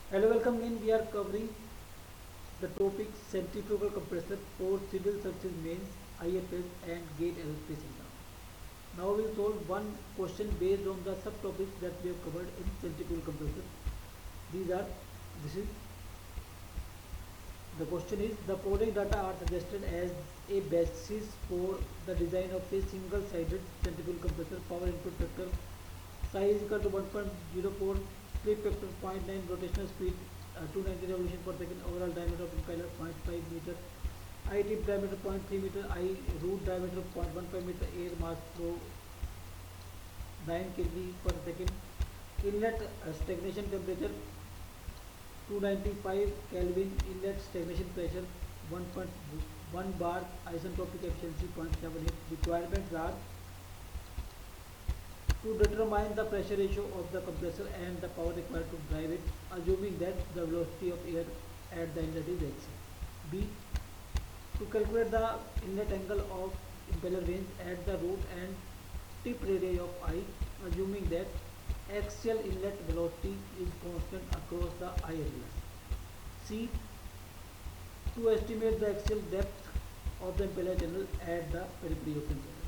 Hello, welcome again. We are covering the topic centrifugal compressor for civil services mains, IFS and gate aerospace exam. Now we will solve one question based on the subtopics that we have covered in centrifugal compressor. These are, this is, the question is, the following data are suggested as a basis for the design of a single-sided centrifugal compressor. Power input factor psi is equal to 1.04, slip factor 0.9, rotational speed 290 revolution per second, overall diameter of impeller 0.5 meter, I tip diameter 0.3 meter, I root diameter 0.15 meter, air mass flow 9 kg per second, inlet stagnation temperature 295 Kelvin, inlet stagnation pressure 1.1 bar, isentropic efficiency 0.78. Requirements are to determine the pressure ratio of the compressor and the power required to drive it, assuming that the velocity of air at the inlet is x. B. To calculate the inlet angle of impeller range at the root and tip radii of I, assuming that axial inlet velocity is constant across the I area. C. To estimate the axial depth of the impeller channel at the periphery of the impeller.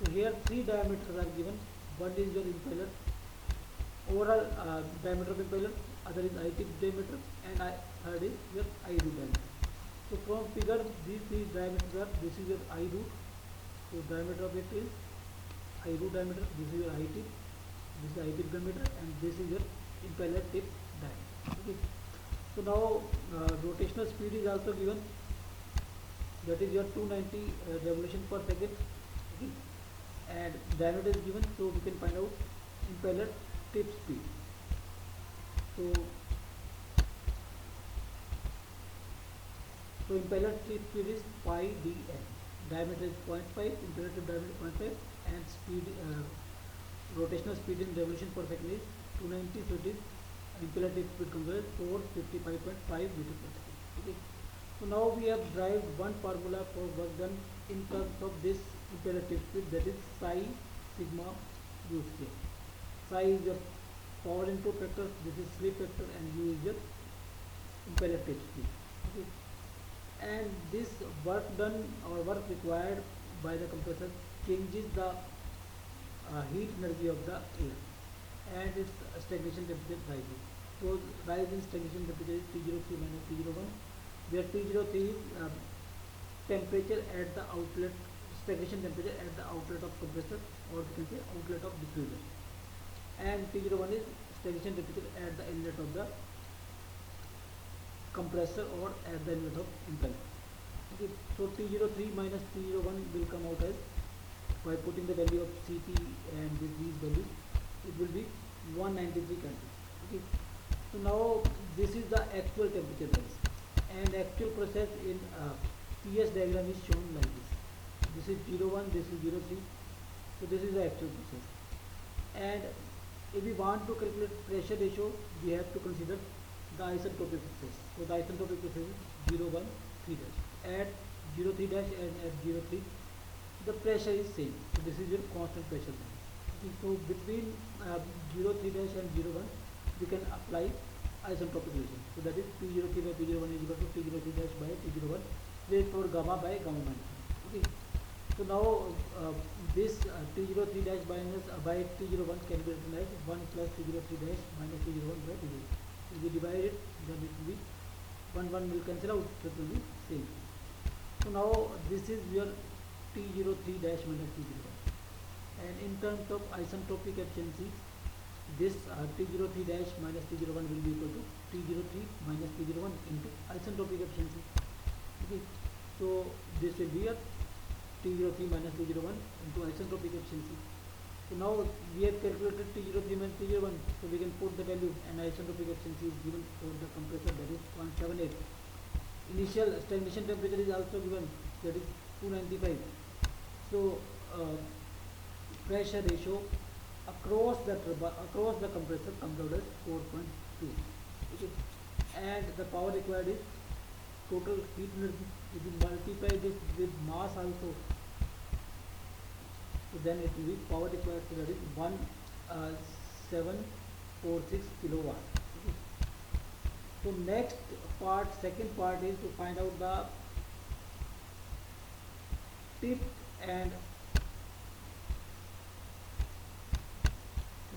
So here three diameters are given. One is your impeller overall diameter of impeller, other is I tip diameter, and third is your I root diameter. So from figure these three diameters are, this is your I root, so diameter of it is I root diameter, this is your I tip, this is I tip diameter, and this is your impeller tip diameter. Okay. So now rotational speed is also given, that is your 290 revolution per second. Okay. And diameter is given, so we can find out impeller tip speed. So impeller tip speed is pi dn, diameter is 0.5, impeller tip diameter 0.5, and speed rotational speed in revolution per second is 290, so it is impeller tip speed comes as 455.5 meter per second. Okay. So now we have derived one formula for work done in terms of this impeller tip speed, that is psi sigma u square. Psi is your power input factor, this is slip factor, and u is your impeller tip speed. Okay. And this work done or work required by the compressor changes the heat energy of the air, and its stagnation temperature rises. So rise in stagnation temperature is T03 minus T01, where T03 is temperature at the outlet, stagnation temperature at the outlet of compressor, or we can say outlet of diffuser, and T01 is stagnation temperature at the inlet of the compressor or at the inlet of impeller. Okay, so T03 minus T01 will come out as, by putting the value of Cp and with these values, it will be 193 Kelvin. Okay, so now this is the actual temperature rise, and actual process in PS diagram is shown like this. This is 01, this is 03, so this is the actual process. And if we want to calculate pressure ratio, we have to consider the isentropic process. So the isentropic process is 01, 3 dash. At 03 dash and at 03, the pressure is same. So this is your constant pressure. Okay, so between 03 dash and 01, we can apply isentropic relation. So that is P03 by P01 is equal to T03 dash by T01 raised for gamma by gamma minus 1. Okay. So now this T03 dash minus by T01 can be written as 1 plus T03 dash minus T01 by T01. If we divide it, then it will be 1 will cancel out, so it will be same. So now this is your T03 dash minus T01, and in terms of isentropic efficiency, this T03 dash minus T01 will be equal to T03 minus T01 into isentropic efficiency. Okay, so this will be a T03 minus T01 into isentropic efficiency. So now we have calculated T03 minus T01, so we can put the value, and isentropic efficiency is given for the compressor, that is 0.78. Initial stagnation temperature is also given, that is 295. So pressure ratio across the compressor comes out as 4.2. Okay. And the power required is total heat energy. If you multiply this with mass also, so then it will be power required, so that is 1746 kilowatt. Okay. So next part, second part is to find out the tip and